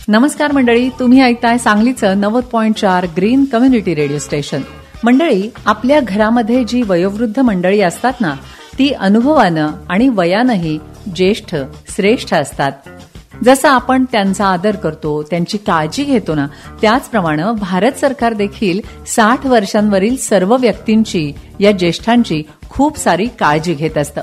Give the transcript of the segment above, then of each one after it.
नमस्कार मंडळी, तुम्ही ऐकताय सांगलीचं 90.4 ग्रीन कम्युनिटी रेडिओ स्टेशन. मंडळी, आपल्या घरामध्ये जी वयोवृद्ध मंडळी असतात ना, ती अनुभवानं आणि वयानंही ज्येष्ठ श्रेष्ठ असतात. जसं आपण त्यांचा आदर करतो, त्यांची काळजी घेतो ना, त्याचप्रमाणे भारत सरकार देखील 60 वर्षांवरील सर्व व्यक्तींची, या ज्येष्ठांची खूप सारी काळजी घेत असतं.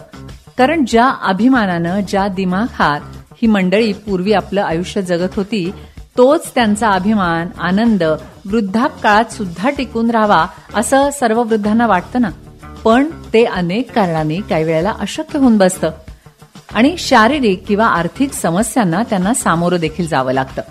कारण ज्या अभिमानानं, ज्या दिमाखात ही मंडळी पूर्वी आपलं आयुष्य जगत होती, तोच त्यांचा अभिमान, आनंद वृद्धापकाळात सुद्धा टिकून राहावा असं सर्व वृद्धांना वाटतं ना. पण ते अनेक कारणांनी काही वेळेला अशक्य होऊन बसतं आणि शारीरिक किंवा आर्थिक समस्यांना त्यांना सामोरं देखील जावं लागतं.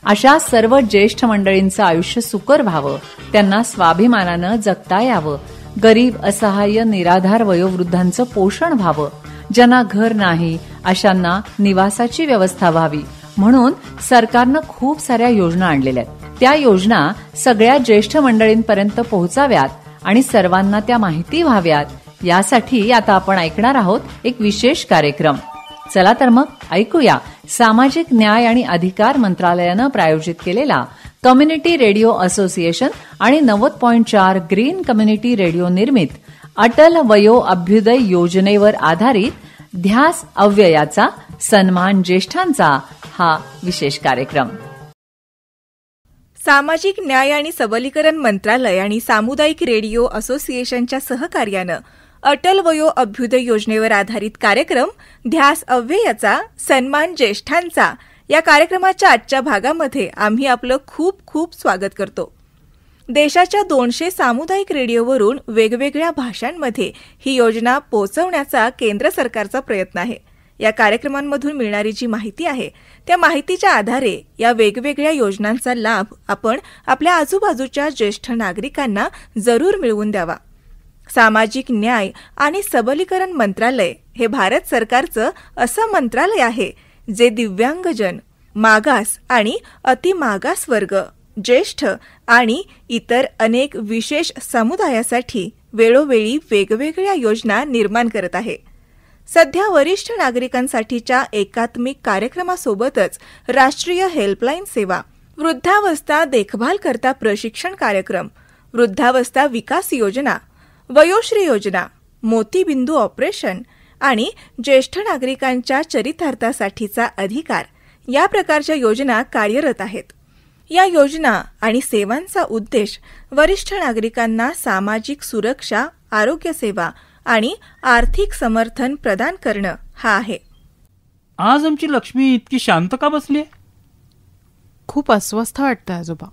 अशा सर्व ज्येष्ठ मंडळींचं आयुष्य सुकर व्हावं, त्यांना स्वाभिमानानं जगता यावं, गरीब, असहाय्य, निराधार वयोवृद्धांचं पोषण व्हावं, ज्यांना घर नाही अशांना निवासाची व्यवस्था व्हावी, म्हणून सरकारनं खूप साऱ्या योजना आणलेल्या आहेत. त्या योजना सगळ्या ज्येष्ठ मंडळींपर्यंत पोहोचाव्यात आणि सर्वांना त्या माहिती व्हाव्यात, यासाठी आता आपण ऐकणार आहोत एक विशेष कार्यक्रम. चला तर मग ऐकूया सामाजिक न्याय आणि अधिकार मंत्रालयानं प्रायोजित केलेला कम्युनिटी रेडिओ असोसिएशन आणि 90.4 ग्रीन कम्युनिटी रेडिओ निर्मित अटल वयो अभ्युदय योजनेवर आधारित ध्यास अव्ययाचा सन्मान ज्येष्ठांचा हा विशेष कार्यक्रम. सामाजिक न्याय आणि सबलीकरण मंत्रालय आणि सामुदायिक रेडिओ असोसिएशनच्या सहकार्यानं अटल वयो अभ्युदय योजनेवर आधारित कार्यक्रम ध्यास अव्ययाचा सन्मान ज्येष्ठांचा या कार्यक्रमाच्या आजच्या भागामध्ये आम्ही आपलं खूप खूप स्वागत करतो. देशाच्या 200 सामुदायिक रेडिओवरून वेगवेगळ्या भाषांमध्ये ही योजना पोहोचवण्याचा केंद्र सरकारचा प्रयत्न आहे. या कार्यक्रमांमधून मिळणारी जी माहिती आहे, त्या माहितीच्या आधारे या वेगवेगळ्या योजनांचा लाभ आपण आपल्या आजूबाजूच्या ज्येष्ठ नागरिकांना जरूर मिळवून द्यावा. सामाजिक न्याय आणि सबलीकरण मंत्रालय हे भारत सरकारचं असं मंत्रालय आहे जे दिव्यांगजन, मागास आणि अतिमागास वर्ग, ज्येष्ठ आणि इतर अनेक विशेष समुदायासाठी वेळोवेळी वेगवेगळ्या योजना निर्माण करत आहे. सध्या वरिष्ठ नागरिकांसाठीच्या एकात्मिक कार्यक्रमासोबतच राष्ट्रीय हेल्पलाईन सेवा, वृद्धावस्था देखभाल करता प्रशिक्षण कार्यक्रम, वृद्धावस्था विकास योजना, वयोश्री योजना, मोतीबिंदू ऑपरेशन आणि ज्येष्ठ नागरिकांच्या चरितार्थासाठीचा अधिकार या प्रकारच्या योजना कार्यरत आहेत. या योजना आणि सेवांचा उद्देश वरिष्ठ नागरिकांना सामाजिक सुरक्षा, आरोग्य सेवा आणि आर्थिक समर्थन प्रदान करणं हा आहे. आज आमची लक्ष्मी इतकी शांत का बसली? खूप अस्वस्थ वाटतं आजोबा.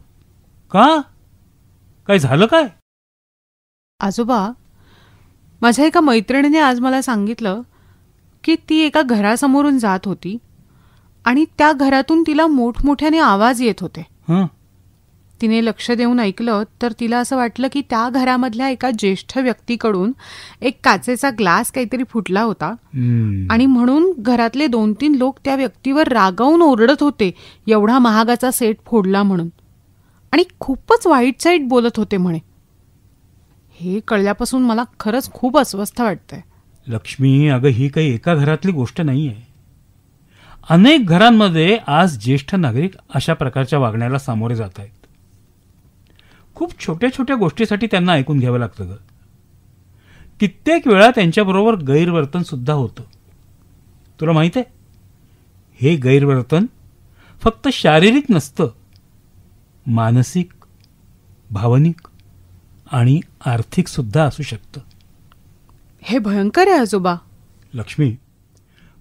का? काय झालं काय? आजोबा, माझ्या एका मैत्रिणीने आज मला सांगितलं की ती एका घरासमोरून जात होती आणि त्या घरातून तिला मोठमोठ्याने आवाज येत होते. तिने लक्ष देऊन ऐकलं तर तिला असं वाटलं की त्या घरामधल्या एका ज्येष्ठ व्यक्तीकडून एक काचेचा ग्लास काहीतरी फुटला होता आणि म्हणून घरातले 2-3 लोक त्या व्यक्तीवर रागावून ओरडत होते, एवढा महागाचा सेट फोडला म्हणून, आणि खूपच वाईट साईट बोलत होते म्हणे. हे कळल्यापासून मला खरंच खूप अस्वस्थ वाटतंय. लक्ष्मी, अगं ही काही एका घरातली गोष्ट नाहीये. अनेक घरांमध्ये आज ज्येष्ठ नागरिक अशा प्रकारच्या वागण्याला सामोरे जात आहेत. खूप छोट्या छोट्या गोष्टीसाठी त्यांना ऐकून घ्यावं लागतं ग. कित्येक वेळा त्यांच्याबरोबर गैरवर्तन सुद्धा होतं. तुला माहित आहे, हे गैरवर्तन फक्त शारीरिक नसतं, मानसिक, भावनिक आणि आर्थिक सुद्धा असू शकतं. हे भयंकर आहे आजोबा. लक्ष्मी,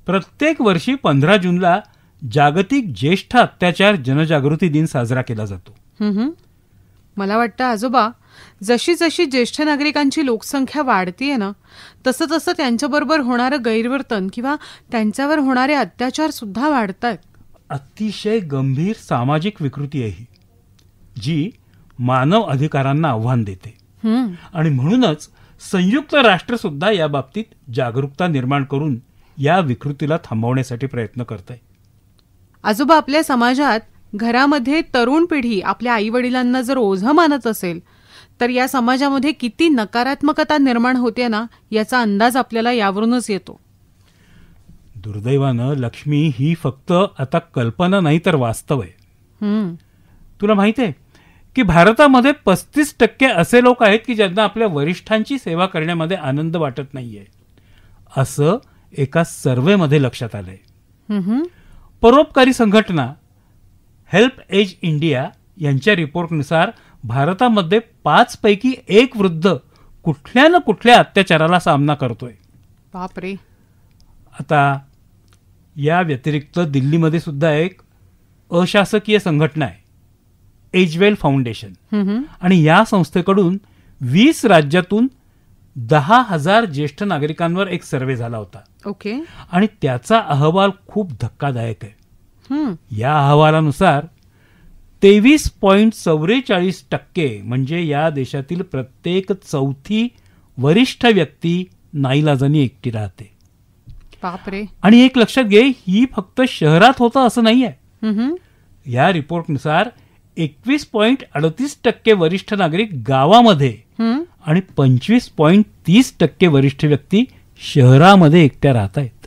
प्रत्येक वर्षी 15 जूनला जागतिक ज्येष्ठ अत्याचार जनजागृती दिन साजरा केला जातो. मला वाटतं आजोबा, जशी जशी ज्येष्ठ नागरिकांची लोकसंख्या वाढतीये ना, तसं तसं त्यांच्याबरोबर होणारं गैरवर्तन किंवा त्यांच्यावर होणारे अत्याचार सुद्धा वाढतात. अतिशय गंभीर सामाजिक विकृती आहे ही, जी मानव अधिकारांना आव्हान देते. आणि म्हणूनच संयुक्त राष्ट्र सुद्धा या बाबतीत जागरूकता निर्माण करून या विकृतीला थांबवण्यासाठी प्रयत्न करत आहे. आजोबा, आपल्या समाजात घरामध्ये तरुण पिढी आपल्या आईवडिलांना जर ओझं मानत असेल तर या समाजामध्ये किती नकारात्मकता निर्माण होते ना, याचा अंदाज आपल्याला यावरूनच येतो. दुर्दैवानं लक्ष्मी ही फक्त आता कल्पना नाही तर वास्तव आहे. हम्म. तुला माहित आहे की भारतामध्ये 35% असे लोक आहेत की ज्यांना आपल्या वरिष्ठांची सेवा करण्यामध्ये आनंद वाटत नाहीये, असं एका सर्व्हेमध्ये लक्षात आलंय. हम्म. परोपकारी संघटना हेल्प एज इंडिया यांच्या रिपोर्टनुसार भारतामध्ये 5 पैकी 1 वृद्ध कुठल्या ना कुठल्या अत्याचाराला सामना करतोय. बापरे. आता या व्यतिरिक्त दिल्लीमध्ये सुद्धा एक अशासकीय संघटना आहे, एजवेल फाउंडेशन, हम्म. आणि या संस्थेकडून 20 राज्यातून 10,000 ज्येष्ठ नागरिकांवर एक सर्व्हे झाला होता. ओके. आणि त्याचा अहवाल खूप धक्कादायक आहे. हम्म. या अहवालानुसार 23.44% म्हणजे या देशातील प्रत्येक चौथी वरिष्ठ व्यक्ती नाईलाजाने एकटी राहते. बापरे. आणि एक लक्षात घे, ही फक्त शहरात होतं असं नाही आहे. हम्म. या रिपोर्टनुसार 21.38% वरिष्ठ नागरिक गावामध्ये हम्म. आणि 25.30% वरिष्ठ व्यक्ती शहरामध्ये एकट्या राहत आहेत.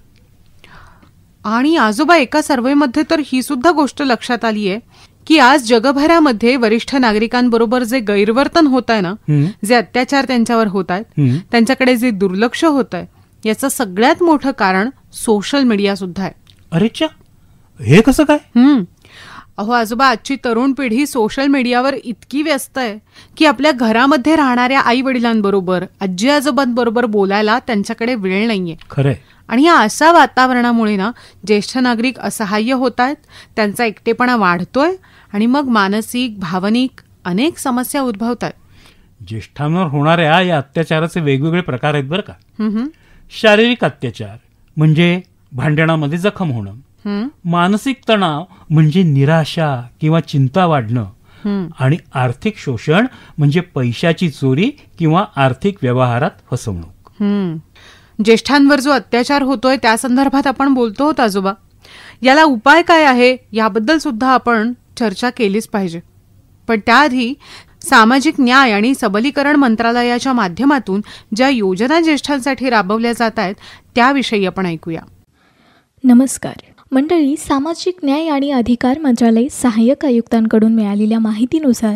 आणि आजोबा, एका सर्व्हेमध्ये तर ही सुद्धा गोष्ट लक्षात आली आहे की आज जगभरामध्ये वरिष्ठ नागरिकांबरोबर जे गैरवर्तन होत आहे ना, जे अत्याचार त्यांच्यावर होत आहेत, त्यांच्याकडे जे दुर्लक्ष होत आहे, याचं सगळ्यात मोठं कारण सोशल मीडिया सुद्धा आहे. अरेच्या, हे कसं काय? अहो आजोबा, आजची तरुण पिढी सोशल मीडियावर इतकी व्यस्त आहे की आपल्या घरामध्ये राहणाऱ्या आई वडिलांबरोबर, आजी आजोबांबरोबर बोलायला त्यांच्याकडे वेळ नाहीये. खरंय. आणि या अशा वातावरणामुळे ना ज्येष्ठ नागरिक असहाय्य होत आहेत, त्यांचा एकटेपणा वाढतोय आणि मग मानसिक, भावनिक अनेक समस्या उद्भवत आहेत. ज्येष्ठांवर होणाऱ्या या अत्याचाराचे वेगवेगळे प्रकार आहेत बरं का. शारीरिक अत्याचार म्हणजे भांडणामध्ये जखम होणं, मानसिक तणाव म्हणजे निराशा किंवा चिंता वाढणं, आणि आर्थिक शोषण म्हणजे पैशाची चोरी किंवा आर्थिक व्यवहारात फसवणूक. ज्येष्ठांवर जो अत्याचार होतोय त्या संदर्भात आपण बोलतो आहोत आजोबा. याला उपाय काय आहे याबद्दल सुद्धा आपण चर्चा केलीच पाहिजे. पण त्याआधी सामाजिक न्याय आणि सबलीकरण मंत्रालयाच्या माध्यमातून ज्या योजना ज्येष्ठांसाठी राबवल्या जात आहेत त्याविषयी आपण ऐकूया. नमस्कार मंडळी. सामाजिक न्याय आणि अधिकार मंत्रालय सहाय्यक आयुक्तांकडून मिळालेल्या माहितीनुसार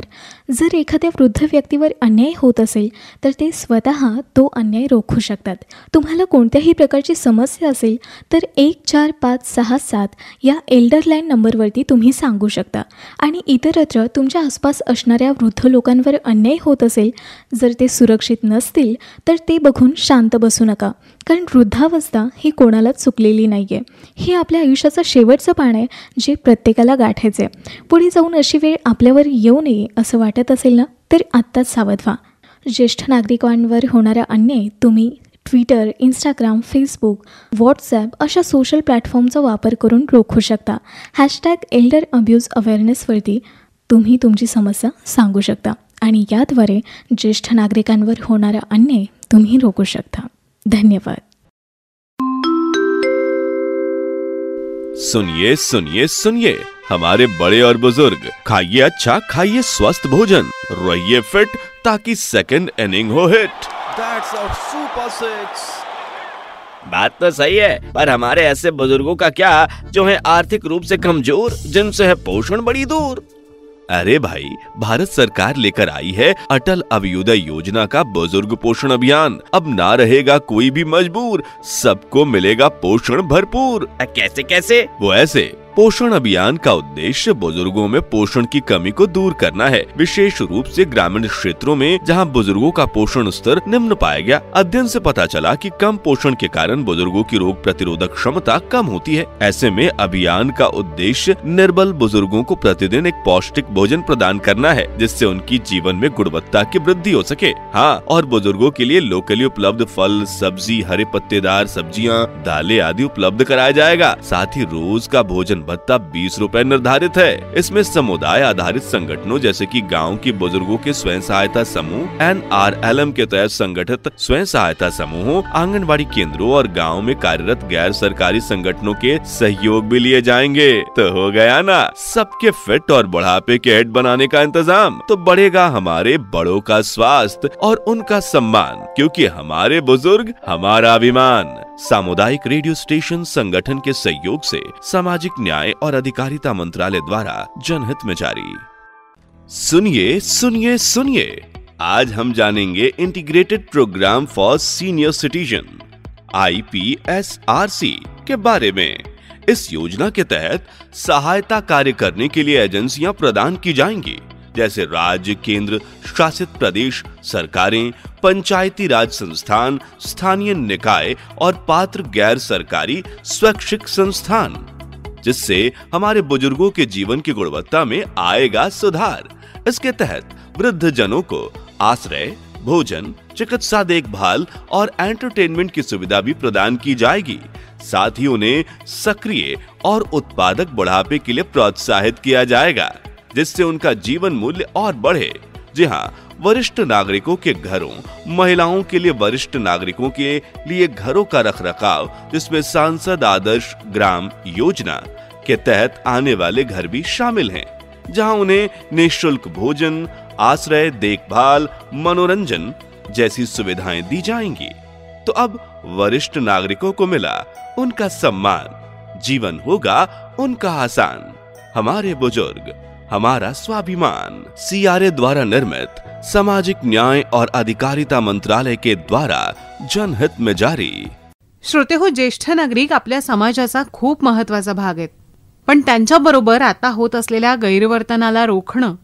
जर एखाद्या वृद्ध व्यक्तीवर अन्याय होत असेल तर ते स्वतः तो अन्याय रोखू शकतात. तुम्हाला कोणत्याही प्रकारची समस्या असेल तर 145667 या एल्डरलाईन नंबरवरती तुम्ही सांगू शकता. आणि इतरत्र तुमच्या आसपास असणाऱ्या वृद्ध लोकांवर अन्याय होत असेल, जर ते सुरक्षित नसतील तर ते बघून शांत बसू नका, कारण वृद्धावस्था ही कोणालाच चुकलेली नाही आहे. हे आपल्या आयुष्याचं शेवटचं पान आहे जे प्रत्येकाला गाठायचं आहे. पुढे जाऊन अशी वेळ आपल्यावर येऊ नये असं वाटत असेल ना, तर आत्ताच सावध व्हा. ज्येष्ठ नागरिकांवर होणारा अन्याय तुम्ही ट्विटर, इंस्टाग्राम, फेसबुक, व्हॉट्सॲप अशा सोशल प्लॅटफॉर्मचा वापर करून रोखू शकता. #एल्डर अब्यूज अवेअरनेसवरती तुम्ही तुमची समस्या सांगू शकता आणि याद्वारे ज्येष्ठ नागरिकांवर होणारा अन्याय तुम्ही रोखू शकता. धन्यवाद. सुनिए सुनिए सुनिए हमारे बड़े और बुजुर्ग, खाइए अच्छा, खाइए स्वस्थ भोजन, रहिए फिट ताकि सेकंड इनिंग हो hit. That's a super six. बात तो सही है, पर हमारे ऐसे बुजुर्गों का क्या जो है आर्थिक रूप से कमजोर, जिनसे है पोषण बड़ी दूर. अरे भाई, भारत सरकार लेकर आई है अटल अभ्युदय योजना का बुजुर्ग पोषण अभियान. अब ना रहेगा कोई भी मजबूर, सबको मिलेगा पोषण भरपूर. कैसे कैसे? वो ऐसे. पोषण अभियान का उद्देश्य बुजुर्गों में पोषण की कमी को दूर करना है, विशेष रूप से ग्रामीण क्षेत्रों में जहां बुजुर्गों का पोषण स्तर निम्न पाया गया. अध्ययन से पता चला कि कम पोषण के कारण बुजुर्गों की रोग प्रतिरोधक क्षमता कम होती है. ऐसे में अभियान का उद्देश्य निर्बल बुजुर्गों को प्रतिदिन एक पौष्टिक भोजन प्रदान करना है, जिससे उनकी जीवन में गुणवत्ता की वृद्धि हो सके. हाँ, और बुजुर्गों के लिए लोकली उपलब्ध फल, सब्जी, हरे पत्तेदार सब्जियां, दालें आदि उपलब्ध कराया जाएगा. साथ ही रोज का भोजन भत्ता 20 रुपए निर्धारित है. इसमें समुदाय आधारित संगठनों जैसे कि गांव की बुजुर्गों के स्वयं सहायता समूह, NRLM के तहत संगठित स्वयं सहायता समूहों, आंगनबाड़ी केंद्रों और गांव में कार्यरत गैर सरकारी संगठनों के सहयोग भी लिए जाएंगे. तो हो गया ना सबके फिट और बुढ़ापे के हेड बनाने का इंतजाम. तो बढ़ेगा हमारे बड़ों का स्वास्थ्य और उनका सम्मान, क्योंकि हमारे बुजुर्ग हमारा अभिमान. सामुदायिक रेडियो स्टेशन संगठन के सहयोग से सामाजिक न्याय और अधिकारिता मंत्रालय द्वारा जनहित में जारी। सुनिए सुनिए सुनिए, आज हम जानेंगे integrated programme for senior citizen IPSRC के बारे में। इस योजना के तहत सहायता कार्य करने के लिए एजेंसियां प्रदान की जाएंगी, जैसे राज्य, केंद्र शासित प्रदेश सरकारें, पंचायती राज संस्थान, स्थानीय निकाय और पात्र गैर सरकारी स्वैच्छिक संस्थान, जिससे हमारे बुजुर्गों के जीवन की गुणवत्ता में आएगा सुधार। इसके तहत वृद्ध जनों को आश्रय, भोजन, चिकित्सा देखभाल और एंटरटेनमेंट की सुविधा भी प्रदान की जाएगी। साथ ही उन्हें सक्रिय और उत्पादक बुढ़ापे के लिए प्रोत्साहित किया जाएगा, जिससे उनका जीवन मूल्य और बढ़े। जी हाँ, वरिष्ठ नागरिकों के घरों, महिलाओं के लिए वरिष्ठ नागरिकों के लिए घरों का रखरखाव, जिसमें सांसद आदर्श ग्राम योजना के तहत आने वाले घर भी शामिल हैं, जहां उन्हें निःशुल्क भोजन, आश्रय, देखभाल, मनोरंजन जैसी सुविधाएं दी जाएंगी। तो अब वरिष्ठ नागरिकों को मिला उनका सम्मान, जीवन होगा उनका आसान। हमारे बुजुर्ग, हमारा स्वाभिमान। CRA द्वारा निर्मित सामाजिक न्याय और अधिकारिता मंत्रालय के द्वारा जनहित में जारी। श्रोतेहो, ज्येष्ठ नागरिक आपल्या समाजाचा खूप महत्वाचा भाग आहेत, पण त्यांच्याबरोबर आता होत असलेल्या गैरवर्तनाला रोखणं,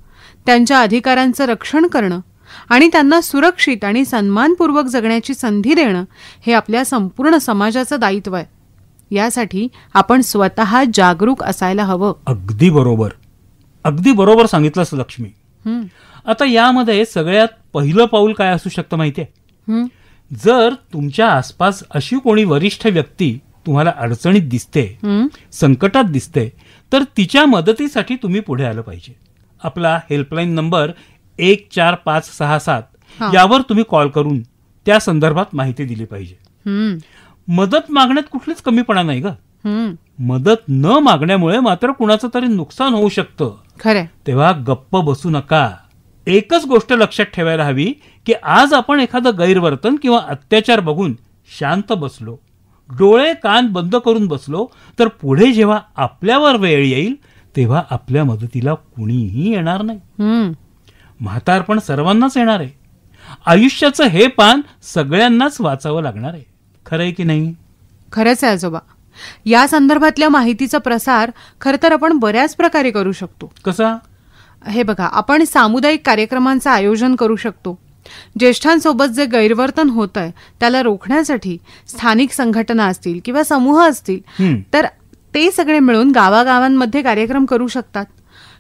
त्यांच्या अधिकारांचं रक्षण करणं आणि त्यांना सुरक्षित आणि सन्मानपूर्वक जगण्याची संधी देणं हे आपल्या संपूर्ण समाजाचं दायित्व आहे। यासाठी आपण स्वतः जागरूक असायला हवं। अगदी बरोबर सांगितलंस लक्ष्मी। आता यामध्ये सगळ्यात पहिलं पाऊल काय असू शकतं माहितीये? जर तुमच्या आसपास अशी कोणी वरिष्ठ व्यक्ती तुम्हाला अडचणीत दिसते, संकटात दिसते, तर तिच्या मदतीसाठी तुम्ही पुढे आलं पाहिजे। आपला हेल्पलाईन नंबर 14567 यावर तुम्ही कॉल करून त्या संदर्भात माहिती दिली पाहिजे। मदत मागण्यात कुठलीच कमीपणा नाही ग। मदत न मागण्यामुळे मात्र कुणाचं तरी नुकसान होऊ शकतं। खरं, तेव्हा गप्प बसू नका। एकच गोष्ट लक्षात ठेवायला हवी की आज आपण एखादं गैरवर्तन किंवा अत्याचार बघून शांत बसलो, डोळे कान बंद करून बसलो, तर पुढे जेव्हा आपल्यावर वेळ येईल तेव्हा आपल्या मदतीला कुणीही येणार नाही। म्हातारपण सर्वांनाच येणार आहे। आयुष्याचं हे पान सगळ्यांनाच वाचावं लागणार आहे। खरंय की नाही? खरंच आहे आजोबा। या संदर्भातल्या माहितीचा प्रसार खरं तर आपण बऱ्याच प्रकारे करू शकतो। कसा? हे बघा, आपण सामुदायिक कार्यक्रमांचं आयोजन करू शकतो। ज्येष्ठांसोबत जे गैरवर्तन होत आहे त्याला रोखण्यासाठी स्थानिक संघटना असतील किंवा समूह असतील तर ते सगळे मिळून गावागावांमध्ये कार्यक्रम करू शकतात।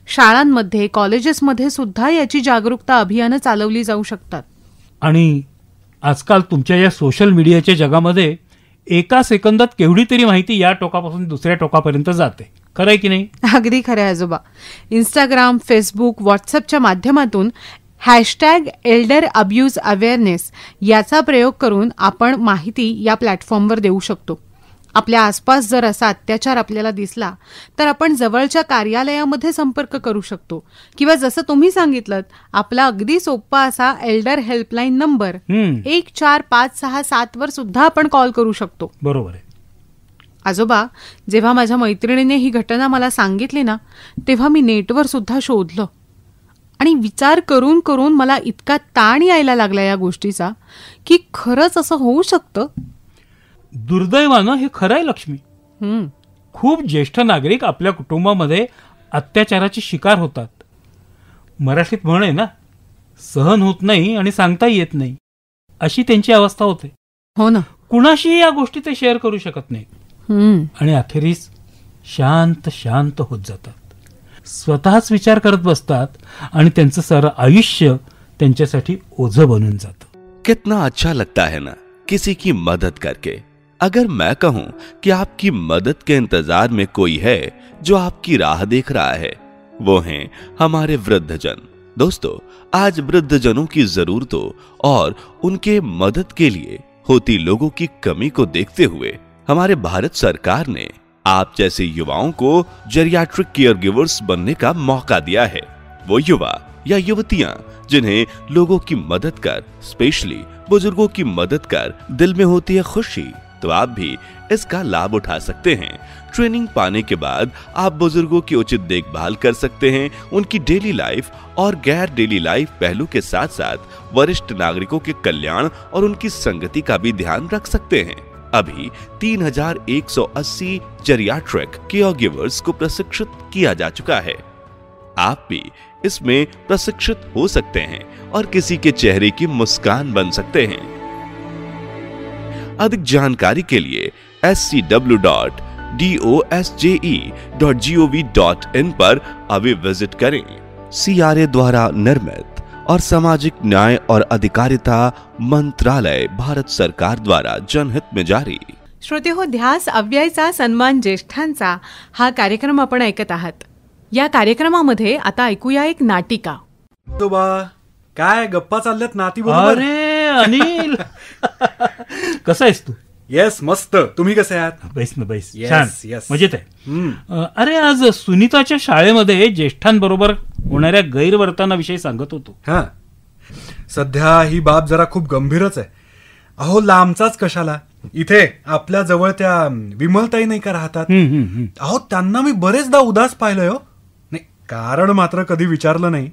शाळांमध्ये, कॉलेजेसमध्ये सुद्धा याची जागरूकता अभियानं चालवली जाऊ शकतात। आणि आजकाल तुमच्या या सोशल मीडियाच्या जगामध्ये एका सेकंदात केवढी तरी माहिती या टोकापासून दुसऱ्या टोकापर्यंत जाते। खरंय की नाही? अगदी खरं आहे आजोबा। इंस्टाग्राम, फेसबुक, व्हॉट्सअपच्या माध्यमातून #Elder Abuse Awareness याचा प्रयोग करून आपण माहिती या प्लॅटफॉर्मवर देऊ शकतो। आपल्या आसपास जर असा अत्याचार आपल्याला दिसला तर आपण जवळच्या कार्यालयामध्ये संपर्क करू शकतो किंवा जसं तुम्ही सांगितलं आपला अगदी सोपा असा एल्डर हेल्पलाईन नंबर 14567 वर सुद्धा आपण कॉल करू शकतो। बरोबर आहे आजोबा। जेव्हा माझ्या मैत्रिणीने ही घटना मला सांगितली ना, तेव्हा मी नेटवर सुद्धा शोधलं आणि विचार करून करून मला इतका ताण यायला लागला या गोष्टीचा की खरंच असं होऊ शकतं। दुर्दैवानं हे खरं आहे लक्ष्मी। खूप ज्येष्ठ नागरिक आपल्या कुटुंबामध्ये अत्याचाराची शिकार होतात। मराठीत म्हण आहे ना, सहन होत नाही आणि सांगता येत नाही, अशी त्यांची अवस्था होते। हो ना, कुणाशी या गोष्टी ते शेअर करू शकत नाही आणि अखेरीस शांत शांत होत जातात, स्वतःच विचार करत बसतात आणि त्यांचं सारं आयुष्य त्यांच्यासाठी ओझं बनून जातं। कितना अच्छा लगता है ना किसी की मदद करके। अगर मैं कहूं कि आपकी मदद के इंतजार में कोई है जो आपकी राह देख रहा है, वो हैं हमारे वृद्धजन। दोस्तों, आज वृद्धजनों की जरूरतों और उनके मदद के लिए होती लोगों की कमी को देखते हुए हमारे भारत सरकार ने आप जैसे युवाओं को जेरियाट्रिक केयर गिवर्स बनने का मौका दिया है। वो युवा या युवतियां जिन्हें लोगों की मदद कर, स्पेशली बुजुर्गों की मदद कर दिल में होती है खुशी, तो आप भी इसका लाभ उठा सकते हैं। ट्रेनिंग पाने के बाद आप बुजुर्गों की उचित देखभाल कर सकते हैं। उनकी डेली लाइफ और गैर डेली लाइफ पहलू के साथ साथ वरिष्ठ नागरिकों के कल्याण और उनकी संगति का भी ध्यान रख सकते हैं। अभी 3180 जेरियाट्रिक केयरगिवर्स को प्रशिक्षित किया जा चुका है। आप भी इसमें प्रशिक्षित हो सकते हैं और किसी के चेहरे की मुस्कान बन सकते हैं। अधिक जानकारी के लिए scw.dosje.gov.in पर अभी विजिट करें। CRA द्वारा निर्मित और सामाजिक न्याय और अधिकारिता मंत्रालय, भारत सरकार द्वारा जनहित में जारी। श्रोतेहो, ध्यास अव्ययचा सन्मान ज्येष्ठांचा हा कार्यक्रम आपण ऐकत आहात. या कार्यक्रमामध्ये आता ऐकूया एक नाटिका. काय गप्पा चालल्यात नाती बरोबर? अरे अनिल कसा आहेस तू? येस, मस्त. तुम्ही कसे आहात? बैस ना, बैस. Yes, छान, yes. मजेत आहे. अरे आज सुनीताच्या शाळेमध्ये ज्येष्ठांबरोबर होणाऱ्या गैरवर्तनाविषयी सांगत होतो. हा, सध्या ही बाब जरा खूप गंभीरच आहे. अहो, लांबचाच कशाला, इथे आपल्या जवळ त्या विमलताई नाही का राहतात. अहो, त्यांना मी बरेचदा उदास पाहिलंय हो. नाही, कारण मात्र कधी विचारलं नाही.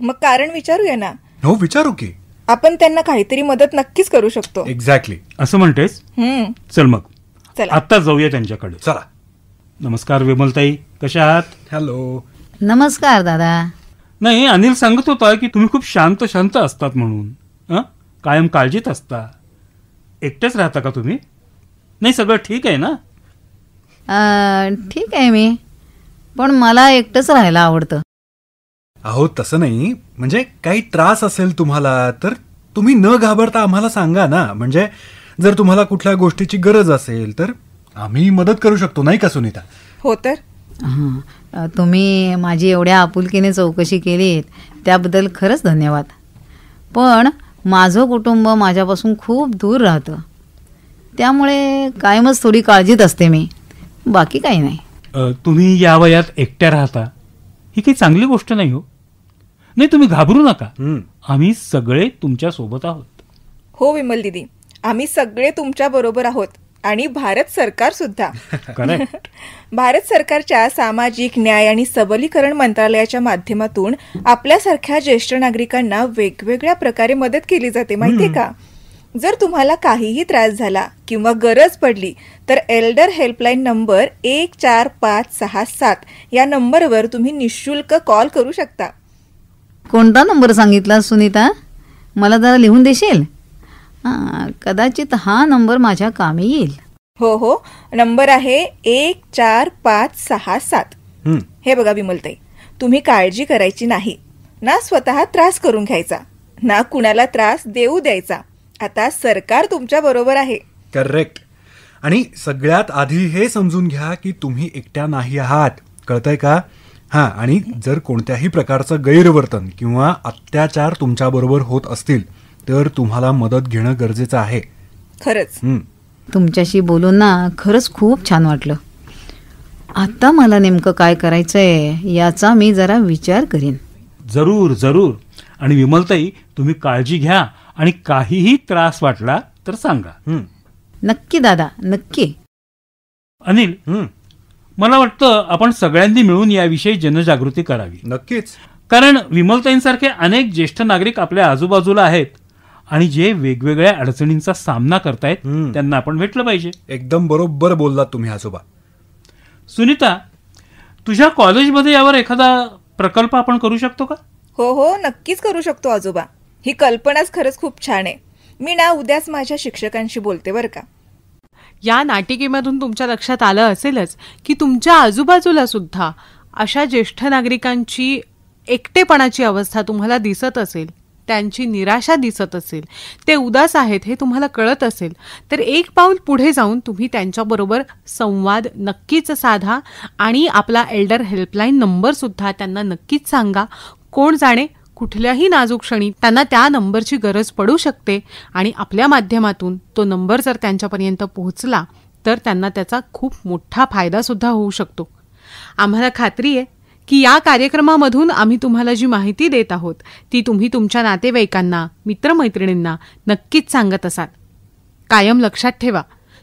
मग कारण विचारूया ना. हो, विचारू की. आपण त्यांना काहीतरी मदत नक्कीच करू शकतो. एक्झॅक्टली. असं म्हणतेस? चल मग चला आता जाऊया त्यांच्याकडे. चला. नमस्कार विमलताई, कशा आहात? हॅलो. नमस्कार दादा. नाही, अनिल सांगत होता की तुम्ही खूप शांत शांत असतात म्हणून. कायम काळजीत असता. एकटेच राहता का तुम्ही? नाही, सगळं ठीक आहे ना? ठीक आहे मी, पण मला एकटंच राहायला आवडतं. अहो, तसं नाही, म्हणजे काही त्रास असेल तुम्हाला तर तुम्ही न घाबरता आम्हाला सांगा ना. म्हणजे जर तुम्हाला कुठल्या गोष्टीची गरज असेल तर आम्ही मदत करू शकतो, नाही का सुनीता? हो तर. तुम्ही माझी एवढ्या आपुलकीने चौकशी केलीत त्याबद्दल खरंच धन्यवाद. पण माझं कुटुंब माझ्यापासून खूप दूर राहतं, त्यामुळे कायमच थोडी काळजीत असते मी, बाकी काही नाही. तुम्ही या वयात एकट्या राहता ही काही चांगली गोष्ट नाही हो. नाही, तुम्ही घाबरू नका. आम्ही सगळे तुमच्या सोबत आहोत. हो विमल दिदी, आम्ही सगळे तुमच्या बरोबर आहोत आणि भारत सरकार सुद्धा. करेक्ट. भारत सरकारच्या सामाजिक न्याय आणि सबलीकरण मंत्रालयाच्या माध्यमातून आपल्यासारख्या ज्येष्ठ नागरिकांना वेगवेगळ्या प्रकारे मदत केली जाते, माहितीये का? जर तुम्हाला काहीही त्रास झाला किंवा गरज पडली तर एल्डर हेल्पलाईन नंबर 14567 या नंबरवर तुम्ही निशुल्क कॉल करू शकता. कोणता नंबर सांगितला सुनीता? मला जरा लिहून देशील? कदाचित हा नंबर माझ्या कामी येईल. हो हो, नंबर आहे 14567. हे बघा विमलताई, तुम्ही काळजी करायची नाही ना, स्वतः त्रास करून घ्यायचा ना, कुणाला त्रास देऊ द्यायचा. आता सरकार तुमच्या बरोबर आहे. करेक्ट. आणि सगळ्यात आधी हे समजून घ्या की तुम्ही एकट्या नाही आहात, कळतंय का? हा, आणि जर कोणत्याही प्रकारचं गैरवर्तन किंवा अत्याचार तुमच्या बरोबर होत असतील तर तुम्हाला मदत घेणं गरजेचं आहे. खरंच. तुमच्याशी बोलून ना खरंच खूप छान वाटलं. आता मला नेमकं काय करायचंय याचा मी जरा विचार करीन. जरूर जरूर. आणि विमलताई, तुम्ही काळजी घ्या आणि काहीही त्रास वाटला तर सांगा. नक्की दादा, नक्की. अनिल, मला वाटतं आपण सगळ्यांनी मिळून याविषयी जनजागृती करावी. नक्कीच. कारण विमलताईंसारखे अनेक ज्येष्ठ नागरिक आपल्या आजूबाजूला आहेत आणि जे वेगवेगळ्या अडचणींचा सामना करतायत त्यांना आपण भेटलं पाहिजे. एकदम बरोबर बोललात तुम्ही आजोबा. सुनीता, तुझ्या कॉलेजमध्ये यावर एखादा प्रकल्प आपण करू शकतो का? हो हो, नक्कीच करू शकतो आजोबा. ही कल्पनाच खरंच खूप छान आहे. मी ना उद्याच माझ्या शिक्षकांशी बोलते बरं का. या नाटिकेमधून तुमच्या लक्षात आलं असेलच की तुमच्या आजूबाजूला सुद्धा अशा ज्येष्ठ नागरिकांची एकटेपणाची अवस्था तुम्हाला दिसत असेल, त्यांची निराशा दिसत असेल, ते उदास आहेत हे तुम्हाला कळत असेल, तर एक पाऊल पुढे जाऊन तुम्ही त्यांच्याबरोबर संवाद नक्कीच साधा आणि आपला एल्डर हेल्पलाईन नंबर सुद्धा त्यांना नक्कीच सांगा. कोण जाणे, कुठल्याही नाजूक क्षणी त्यांना त्या नंबरची गरज पडू शकते आणि आपल्या माध्यमातून तो नंबर जर त्यांच्यापर्यंत पोहोचला तर त्यांना त्याचा खूप मोठा फायदा सुद्धा होऊ शकतो. आम्हाला खात्री आहे की या कार्यक्रमामधून आम्ही तुम्हाला जी माहिती देत आहोत ती तुम्ही तुमच्या नातेवाईकांना, मित्रमैत्रिणींना नक्कीच सांगत असाल. कायम लक्षात ठेवा,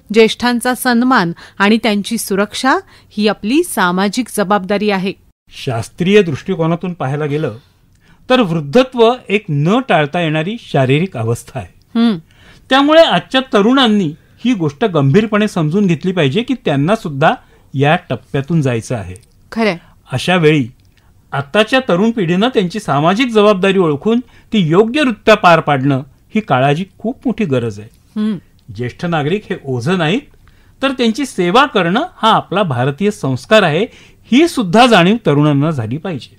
ज्येष्ठांचा सन्मान आणि त्यांची सुरक्षा ही आपली सामाजिक जबाबदारी आहे. शास्त्रीय दृष्टिकोनातून पाहायला गेलं तर वृद्धत्व एक न टाळता येणारी शारीरिक अवस्था आहे. त्यामुळे आजच्या तरुणांनी ही गोष्ट गंभीरपणे समजून घेतली पाहिजे की त्यांना सुद्धा या टप्प्यातून जायचं आहे. खरंय. अशा वेळी आताच्या तरुण पिढीनं त्यांची सामाजिक जबाबदारी ओळखून ती योग्यरित्या पार पाडणं ही काळाची खूप मोठी गरज आहे. ज्येष्ठ नागरिक हे ओझं नाहीत, तर त्यांची सेवा करणं हा आपला भारतीय संस्कार आहे, ही सुद्धा जाणीव तरुणांना झाली पाहिजे.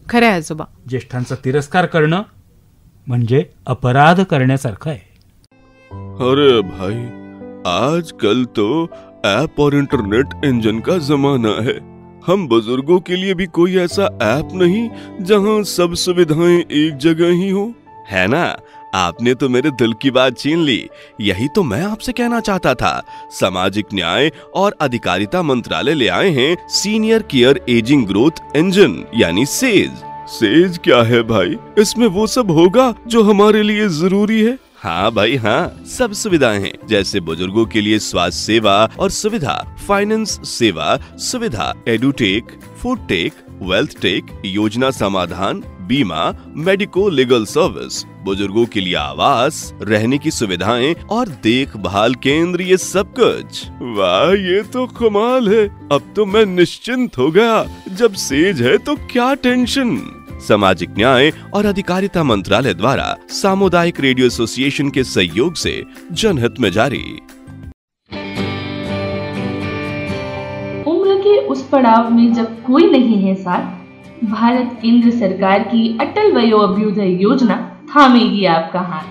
खरंय आजोबा. ज्येष्ठांचा तिरस्कार करणं म्हणजे अपराध करण्यासारखं आहे. अरे भाई, आजकल तो ऐप और इंटरनेट इंजन का जमाना है. हम बुजुर्गों के लिए भी कोई ऐसा ऐप नहीं जहां सब सुविधाएं एक जगह ही हो, है ना? आपने तो मेरे दिल की बात छीन ली. यही तो मैं आपसे कहना चाहता था. सामाजिक न्याय और अधिकारिता मंत्रालय ले आए हैं senior care ageing growth engine यानी सेज. सेज क्या है भाई? इसमें वो सब होगा जो हमारे लिए जरूरी है. हाँ भाई हाँ, सब सुविधाएं हैं, जैसे बुजुर्गों के लिए स्वास्थ्य सेवा और सुविधा, फाइनेंस सेवा सुविधा, edutech, food tech, wealth tech, योजना समाधान, बीमा, मेडिको लीगल सर्विस, बुजुर्गों के लिए आवास, रहने की सुविधाएं और देखभाल केंद्र, ये सब कुछ. वाह, ये तो कमाल है. अब तो मैं निश्चिंत हो गया. जब सेज है तो क्या टेंशन. सामाजिक न्याय और अधिकारिता मंत्रालय द्वारा सामुदायिक रेडियो एसोसिएशन के सहयोग से जनहित में जारी. उम्र के उस पड़ाव में जब कोई नहीं है साथ, भारत केंद्र सरकार की अटल वयोअभ्युदय योजना थामेगी आपका हाथ.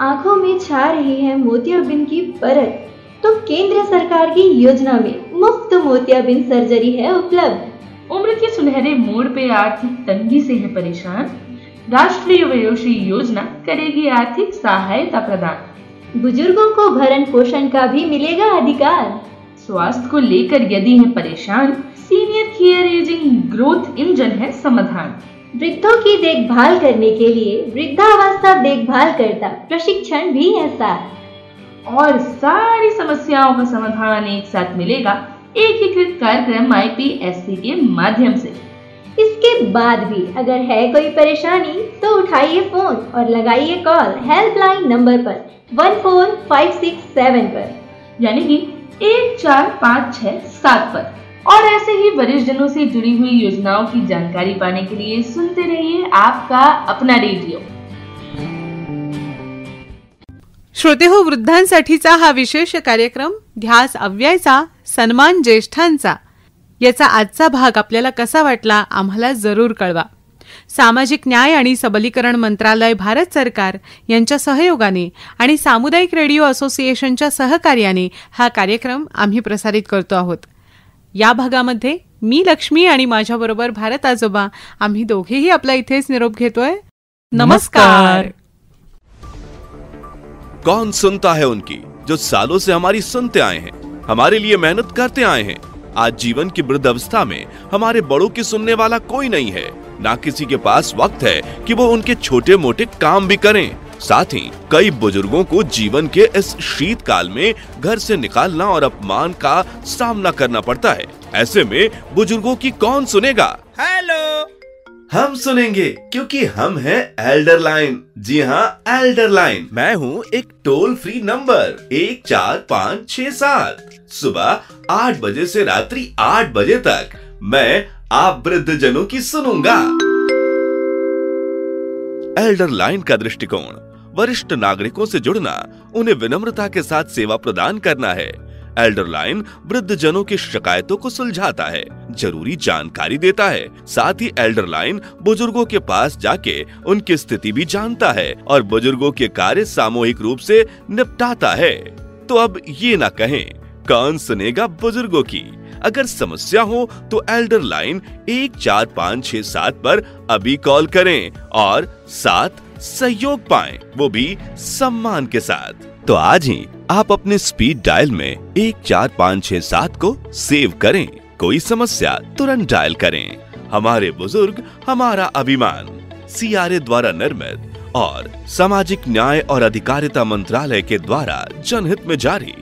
आंखों में छा रही है मोतियाबिंद की परत, तो केंद्र सरकार की योजना में मुफ्त मोतियाबिंद सर्जरी है उपलब्ध. उम्र के सुनहरे मोड़ पे आर्थिक तंगी से है परेशान, राष्ट्रीय वयोश्री योजना करेगी आर्थिक सहायता प्रदान. बुजुर्गों को भरण पोषण का भी मिलेगा अधिकार. स्वास्थ्य को लेकर यदि है परेशान, senior care ageing growth engine है समाधान. वृद्धों की देखभाल करने के लिए वृद्धावस्था देखभाल करता प्रशिक्षण भी है साथ. और सारी समस्याओं का समाधान एक साथ मिलेगा एकीकृत कार्यक्रम IPSC के माध्यम से. इसके बाद भी अगर है कोई परेशानी तो उठाइए फोन और लगाइए कॉल हेल्पलाइन नंबर पर 14567 पर, यानी कि 14567 पर. और ऐसे ही वरिष्ठ जनों से जुड़ी हुई योजनाओं की जानकारी पाने के लिए सुनते रहिए आपका अपना रेडिओ. श्रोते हो, वृद्धांसाठीचा हा विशेष कार्यक्रम ध्यास अव्ययचा सन्मान ज्येष्ठांचा याचा आजचा भाग आपल्याला कसा वाटला आम्हाला जरूर कळवा. सामाजिक न्याय आणि सबलीकरण मंत्रालय, भारत सरकार यांच्या सहयोगाने आणि सामुदायिक रेडिओ असोसिएशनच्या सहकार्याने हा कार्यक्रम आम्ही प्रसारित करतो आहोत. या भागामध्ये मी लक्ष्मी आणि माझ्याबरोबर भारत आजोबा आम्ही दोघेही आपला इथेच निरोप घेतोय. नमस्कार. कौन सुनता है उनकी जो सालों से हमारी सुनते आए हैं, हमारे लिए मेहनत करते आए हैं. आज जीवन की वृद्धावस्था में हमारे बड़ों की सुनने वाला कोई नहीं है. ना किसी के पास वक्त है कि वो उनके छोटे मोटे काम भी करें. साथ ही कई बुजुर्गों को जीवन के इस शीतकाल में घर से निकालना और अपमान का सामना करना पड़ता है. ऐसे में बुजुर्गों की कौन सुनेगा? हेलो, हम सुनेंगे क्योंकि हम हैं एल्डर लाइन. जी हाँ, एल्डर लाइन. मैं हूँ एक टोल फ्री नंबर 14567. सुबह 8 बजे से रात्रि 8 बजे तक मैं आप वृद्ध जनों की सुनूंगा. एल्डर लाइन का दृष्टिकोण वरिष्ठ नागरिकों से जुड़ना, उन्हें विनम्रता के साथ सेवा प्रदान करना है. एल्डर लाइन वृद्ध जनों की शिकायतों को सुलझाता है, जरूरी जानकारी देता है. साथ ही एल्डर लाइन बुजुर्गों के पास जाके उनकी स्थिति भी जानता है और बुजुर्गों के कार्य सामूहिक रूप से निपटाता है. तो अब ये ना कहें कौन सुनेगा बुजुर्गों की. अगर समस्या हो तो एल्डर लाइन 14567 पर अभी कॉल करें और साथ सहयोग पाएं, वो भी सम्मान के साथ. तो आज ही आप अपने स्पीड डायल में 14567 को सेव करें. कोई समस्या तुरंत डायल करें. हमारे बुजुर्ग हमारा अभिमान. CRA द्वारा निर्मित और सामाजिक न्याय और अधिकारिता मंत्रालय के द्वारा जनहित में जारी.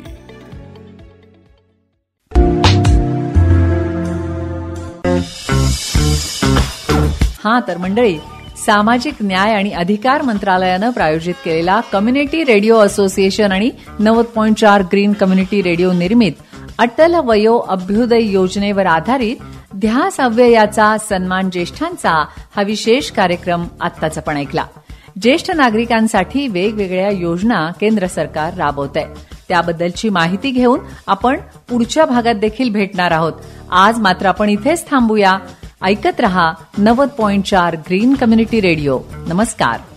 हा तर मंडळी, सामाजिक न्याय आणि अधिकार मंत्रालयानं प्रायोजित केलेला कम्युनिटी रेडिओ असोसिएशन आणि 90.4 ग्रीन कम्युनिटी रेडिओ निर्मित अटल वयो अभ्युदय योजनेवर आधारित ध्यास अव्ययाचा सन्मान ज्येष्ठांचा हा विशेष कार्यक्रम आत्ताच आपण ऐकला. ज्येष्ठ नागरिकांसाठी वेगवेगळ्या योजना केंद्र सरकार राबवतंय. त्याबद्दलची माहिती घेऊन आपण पुढच्या भागात देखील भेटणार आहोत. आज मात्र आपण इथेच थांबूया. ऐकत रहा 90.4 ग्रीन कम्युनिटी रेडिओ. नमस्कार.